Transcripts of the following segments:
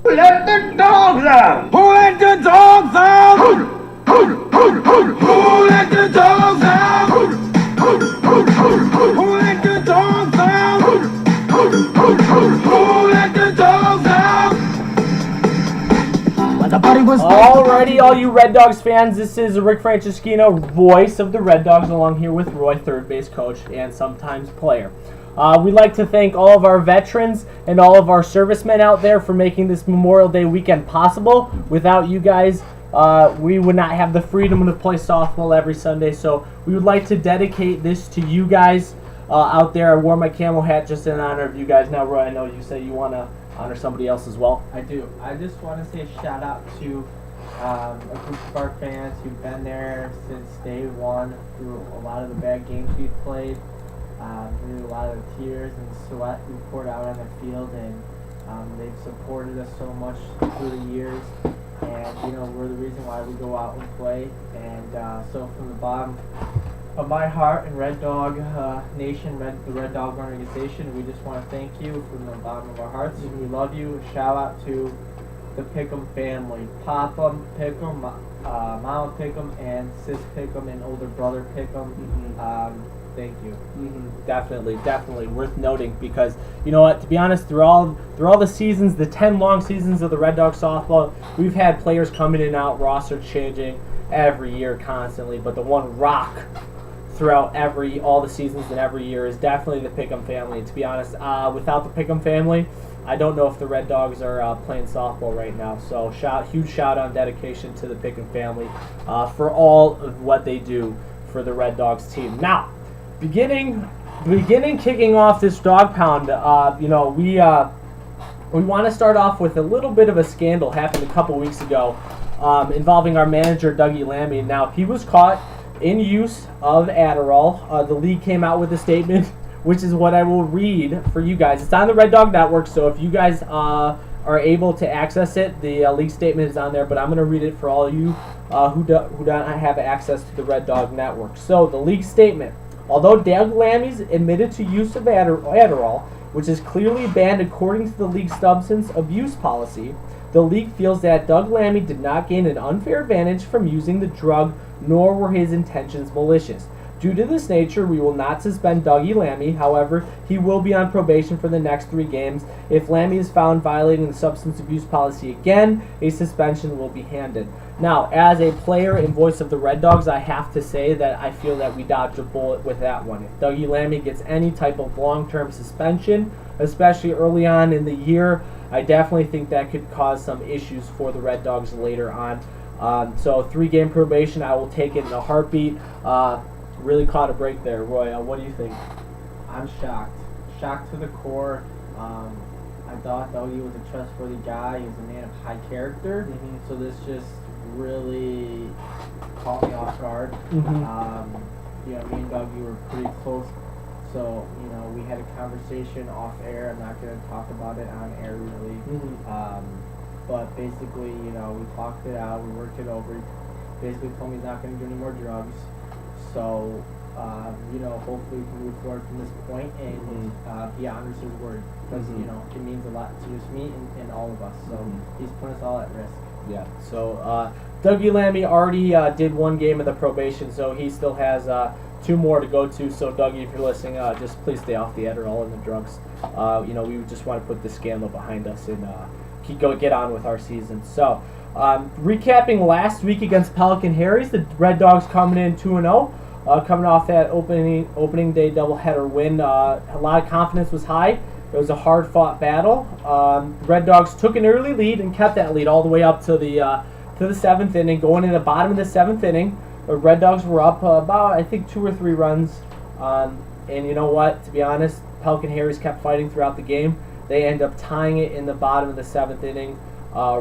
Let the dogs out! Who let the dogs out? Who let the dogs out? Who let the dogs out? Who let the dogs out? When the party was Alrighty, all you Red Dogs fans, this is Rick Franceschino, voice of the Red Dogs, along here with Roy, third base coach and sometimes player. We'd like to thank all of our veterans and all of our servicemen out there for making this Memorial Day weekend possible. Without you guys, we would not have the freedom to play softball every Sunday. So we would like to dedicate this to you guys out there. I wore my camo hat just in honor of you guys. Now, Roy, I know you say you want to honor somebody else as well. I do. I just want to say a shout out to a group of our fans who've been there since day one through a lot of the bad games we've played. Through a lot of the tears and sweat we poured out on the field, and they've supported us so much through the years, and we're the reason why we go out and play. And so from the bottom of my heart and Red Dog Nation, the Red Dog organization, we just want to thank you from the bottom of our hearts. We love you. A shout out to the Pick'em family, Papa Pick'em, Mama Pick'em, and Sis Pick'em, and older brother Pick'em. Thank you. Definitely worth noting, because you know what? To be honest, through all the seasons, the 10 long seasons of the Red Dog softball, we've had players coming in and out, roster changing every year constantly. But the one rock throughout all the seasons and every year is definitely the Pick'em family. And to be honest, without the Pick'em family, I don't know if the Red Dogs are playing softball right now. So huge shout out and dedication to the Pick'em family for all of what they do for the Red Dogs team. Now, Beginning kicking off this dog pound, we want to start off with a little bit of a scandal happened a couple weeks ago involving our manager, Dougie Lammy. Now, he was caught in use of Adderall. The league came out with a statement, which is what I will read for you guys. It's on the Red Dog Network, so if you guys are able to access it, the league statement is on there, but I'm going to read it for all of you who don't have access to the Red Dog Network. So, the league statement. Although Doug Lammy's admitted to use of Adderall, which is clearly banned according to the league's substance abuse policy, the league feels that Doug Lammy did not gain an unfair advantage from using the drug, nor were his intentions malicious. Due to this nature, we will not suspend Dougie Lammy. However, he will be on probation for the next 3 games. If Lammy is found violating the substance abuse policy again, a suspension will be handed. Now, as a player and voice of the Red Dogs, I have to say that I feel that we dodged a bullet with that one. If Dougie Lammy gets any type of long-term suspension, especially early on in the year, I definitely think that could cause some issues for the Red Dogs later on. So 3-game probation, I will take it in a heartbeat. Really caught a break there. Roy, what do you think? I'm shocked. Shocked to the core. I thought Dougie was a trustworthy guy. He was a man of high character. So this just really caught me off guard. Me and Dougie were pretty close. So, we had a conversation off air. I'm not going to talk about it on air really. But basically, we talked it out. We worked it over. He basically told me he's not going to do any more drugs. So, hopefully we can move forward from this point and he honors his word, because, it means a lot to just me and all of us. So he's putting us all at risk. Yeah, so Dougie Lammy already did 1 game of the probation, so he still has 2 more to go to. So, Dougie, if you're listening, just please stay off the Adderall and the drugs. We just want to put this scandal behind us and get on with our season. So, recapping last week against Pelican Harry, the Red Dogs coming in 2-0. Coming off that opening day doubleheader win, a lot of confidence was high. It was a hard-fought battle. The Red Dogs took an early lead and kept that lead all the way up to the 7th inning. Going in the bottom of the 7th inning, the Red Dogs were up about, I think, 2 or 3 runs. And you know what? To be honest, Pelican Harry's kept fighting throughout the game. They end up tying it in the bottom of the 7th inning,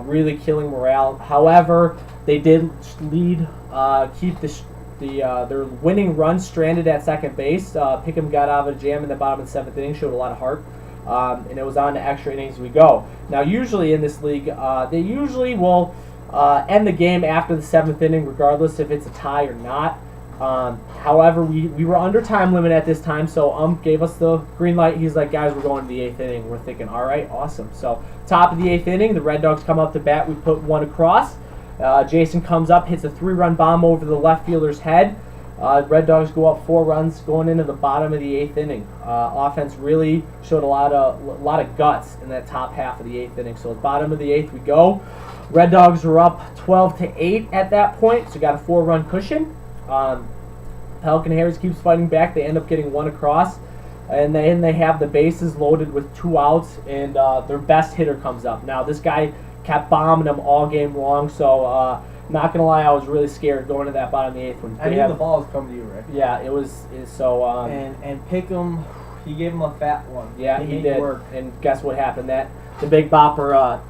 really killing morale. However, they did keep their winning run stranded at second base. Pick'em got out of a jam in the bottom of the 7th inning, showed a lot of heart, and it was on to extra innings we go. Now, usually in this league, they usually will end the game after the 7th inning, regardless if it's a tie or not. However, we were under time limit at this time, so gave us the green light. He's like, guys, we're going to the 8th inning. We're thinking, all right, awesome. So top of the 8th inning, the Red Dogs come up to bat. We put one across. Jason comes up, hits a 3-run bomb over the left fielder's head. Red Dogs go up 4 runs going into the bottom of the 8th inning. Offense really showed a lot of guts in that top half of the 8th inning. So bottom of the 8th we go. Red Dogs are up 12-8 at that point, so got a 4-run cushion. Pelican Harry keeps fighting back. They end up getting one across, and then they have the bases loaded with 2 outs, and their best hitter comes up. Now this guy kept bombing them all game long, so not gonna lie, I was really scared going to that bottom of the 8th one. I knew the ball was coming to you, Rick. Yeah, it was so. And Pick'em, he gave him a fat one. Yeah, he did. Work. And guess what happened? The Big Bopper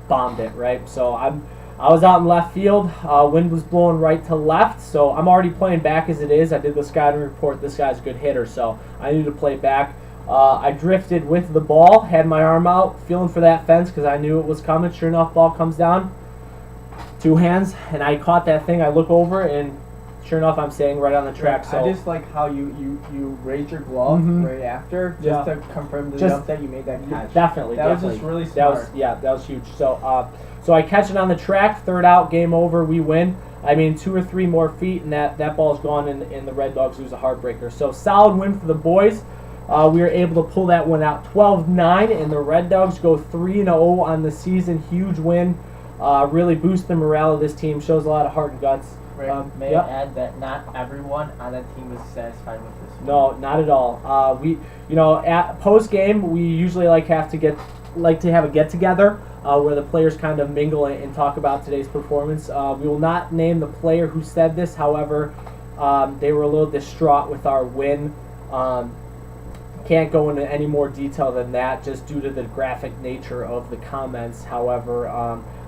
bombed it, right? So I was out in left field. Wind was blowing right to left, so I'm already playing back as it is. I did the scouting report. This guy's a good hitter, so I needed to play back. I drifted with the ball, had my arm out, feeling for that fence because I knew it was coming. Sure enough, ball comes down, 2 hands, and I caught that thing. I look over, and sure enough, I'm staying right on the track. So I just like how you raised your glove right after, just to confirm to the ump that you made that catch. Definitely, that was just really smart. That was huge. So so I catch it on the track, 3rd out, game over, we win. I mean, 2 or 3 more feet, and that ball's gone, and the Red Dogs lose a heartbreaker. So solid win for the boys. We were able to pull that one out 12-9, and the Red Dogs go 3-0 on the season. Huge win. Really boosts the morale of this team. Shows a lot of heart and guts. May I add that not everyone on that team was satisfied with this win. No, not at all. We, at post game, we usually like to have a get together where the players kind of mingle and talk about today's performance. We will not name the player who said this. However, they were a little distraught with our win. Can't go into any more detail than that, just due to the graphic nature of the comments. However,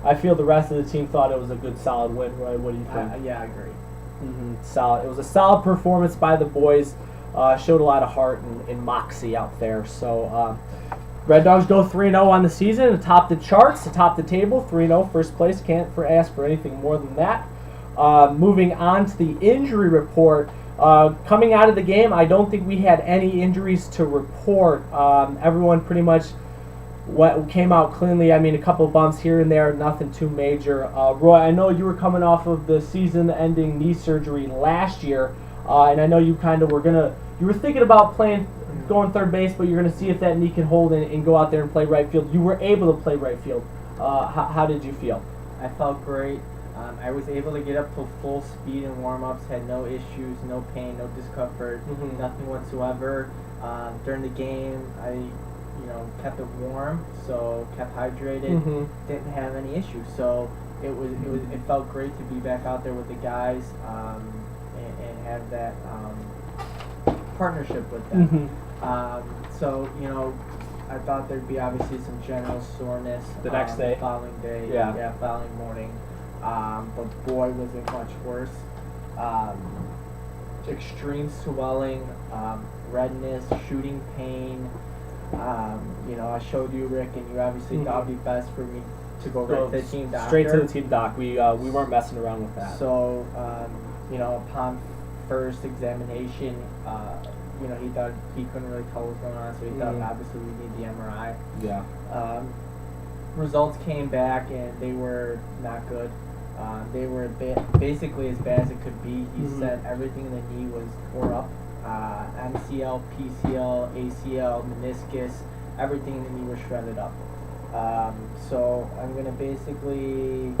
I feel the rest of the team thought it was a good, solid win. Roy, what do you think? Yeah, I agree. Solid. It was a solid performance by the boys. Showed a lot of heart and moxie out there. So, Red Dogs go 3-0 on the season, atop the charts, atop the table. 3-0, first place. Can't ask for anything more than that. Moving on to the injury report. Coming out of the game, I don't think we had any injuries to report. Everyone pretty much came out cleanly. I mean, a couple bumps here and there, nothing too major. Roy, I know you were coming off of the season-ending knee surgery last year, and I know you kind of you were thinking about going third base, but you're going to see if that knee can hold and go out there and play right field. You were able to play right field. How did you feel? I felt great. I was able to get up to full speed in warm-ups, had no issues, no pain, no discomfort, nothing whatsoever. During the game, I kept it warm, so kept hydrated, didn't have any issues. So it felt great to be back out there with the guys and have that partnership with them. So I thought there'd be obviously some general soreness the next day, following day, following morning. But boy, was it much worse. Extreme swelling, redness, shooting pain. I showed you, Rick, and you obviously thought it'd be best for me to go right to the team doctor. Straight to the team doc. We weren't messing around with that. So, upon first examination, he thought he couldn't really tell what was going on, so he thought obviously we need the MRI. Yeah. Results came back and they were not good. They were basically as bad as it could be. He said everything in the knee was tore up. MCL, PCL, ACL, meniscus, everything in the knee was shredded up. So I'm going to basically,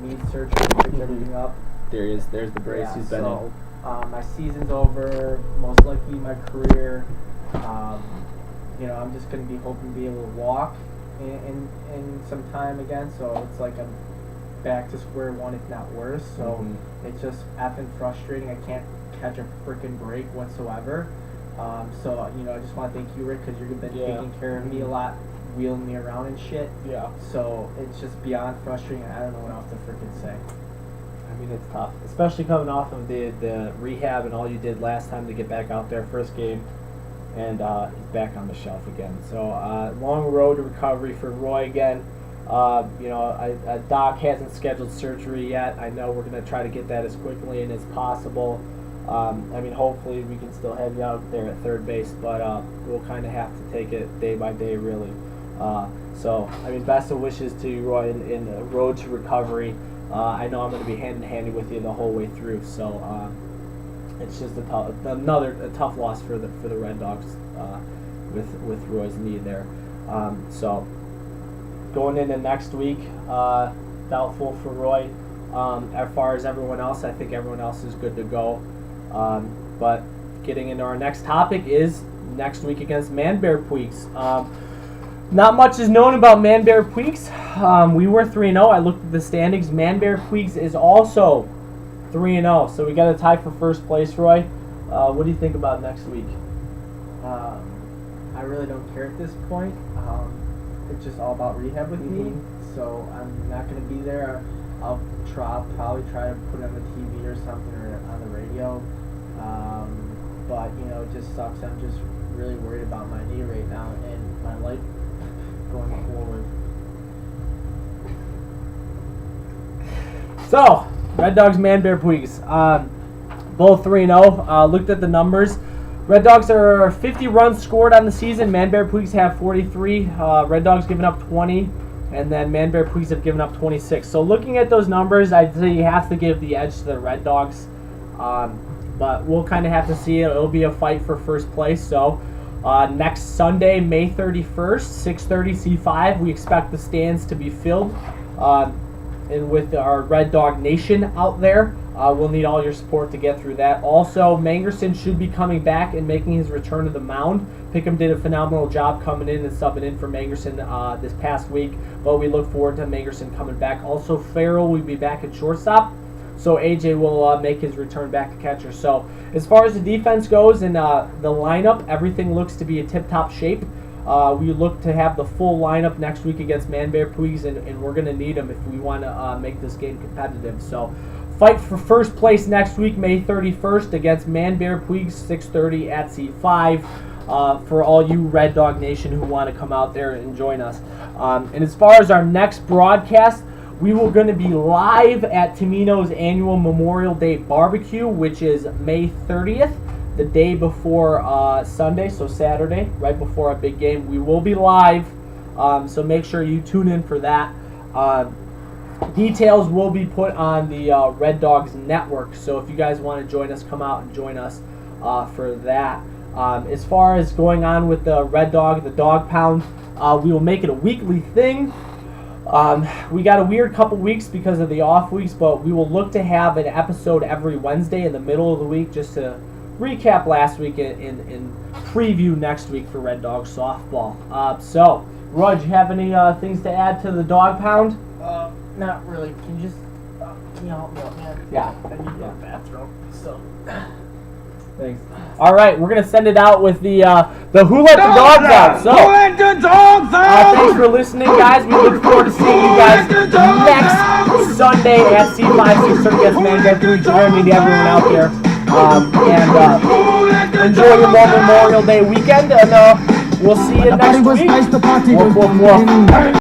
need surgery to fix everything up. There's the brace he's been in. My season's over, most likely my career. I'm just going to be hoping to be able to walk in some time again, so it's like I'm back to square one, if not worse. So it's just effing frustrating. I can't catch a freaking break whatsoever. So I just want to thank you, Rick, because you've been taking care of me a lot, wheeling me around and shit. Yeah. So it's just beyond frustrating. I don't know what else to freaking say. I mean, it's tough, especially coming off of the rehab and all you did last time to get back out there, first game, and he's back on the shelf again. So long road to recovery for Roy again. Doc hasn't scheduled surgery yet. I know we're going to try to get that as quickly and as possible. I mean, hopefully we can still have you out there at third base, but we'll kind of have to take it day by day, really. So, I mean, best of wishes to you, Roy, in the road to recovery. I know I'm going to be hand-in-hand with you the whole way through, so it's just a tough loss for the Red Dogs with Roy's knee there. So, going into next week, doubtful for Roy. As far as everyone else, I think everyone else is good to go. But getting into our next topic is next week against Man Bear Puigs. Not much is known about Man Bear Puigs. We were 3-0. I looked at the standings. Man Bear Puigs is also 3-0. So we got a tie for first place, Roy. What do you think about next week? I really don't care at this point. It's just all about rehab with me. So I'm not going to be there. I'll probably try to put it on the TV or something or on the radio. But, you know, it just sucks. I'm just really worried about my knee right now and my life going forward. So, Red Dogs, Man Bear Puigs. Both 3-0. Looked at the numbers. Red Dogs are 50 runs scored on the season. Man Bear Puigs have 43. Red Dogs giving up 20. And then Man Bear Puigs have given up 26. So looking at those numbers, I'd say you have to give the edge to the Red Dogs. But we'll kind of have to see it. It'll be a fight for first place. So next Sunday, May 31st, 6:30 C5, we expect the stands to be filled. And with our Red Dog Nation out there, we'll need all your support to get through that. Also, Mangerson should be coming back and making his return to the mound. Pick'em did a phenomenal job coming in and subbing in for Mangerson this past week, but we look forward to Mangerson coming back. Also, Farrell will be back at shortstop, so AJ will make his return back to catcher. So, as far as the defense goes and the lineup, everything looks to be in tip-top shape. We look to have the full lineup next week against Man Bear Puigs, and we're going to need them if we want to make this game competitive. So, fight for first place next week, May 31st, against Man Bear Puigs, 6:30 at C5. For all you Red Dog Nation who want to come out there and join us. And as far as our next broadcast, we will going to be live at Tomino's annual Memorial Day barbecue, which is May 30th, the day before Sunday, so Saturday, right before our big game. We will be live, so make sure you tune in for that. Details will be put on the Red Dogs Network, so if you guys want to join us, come out and join us for that. As far as going on with the Red Dog, the Dog Pound, we will make it a weekly thing. We got a weird couple weeks because of the off weeks, but we will look to have an episode every Wednesday in the middle of the week just to recap last week and preview next week for Red Dog softball. So, Roy, do you have any things to add to the Dog Pound? Not really. Can you just help me out, man? Yeah. I need to go to the bathroom. So. Thanks. All right, we're gonna send it out with the Who Let the Dogs Out. So, Who let the dogs out? thanks for listening, guys. We look forward to seeing you guys next Sunday at C5 6:30 against Man Bear Puigs. We're gonna need everyone out there, and enjoy your Memorial Day weekend. And we'll see you next week. The party was nice, the party Woof, was woof, woof. beginning.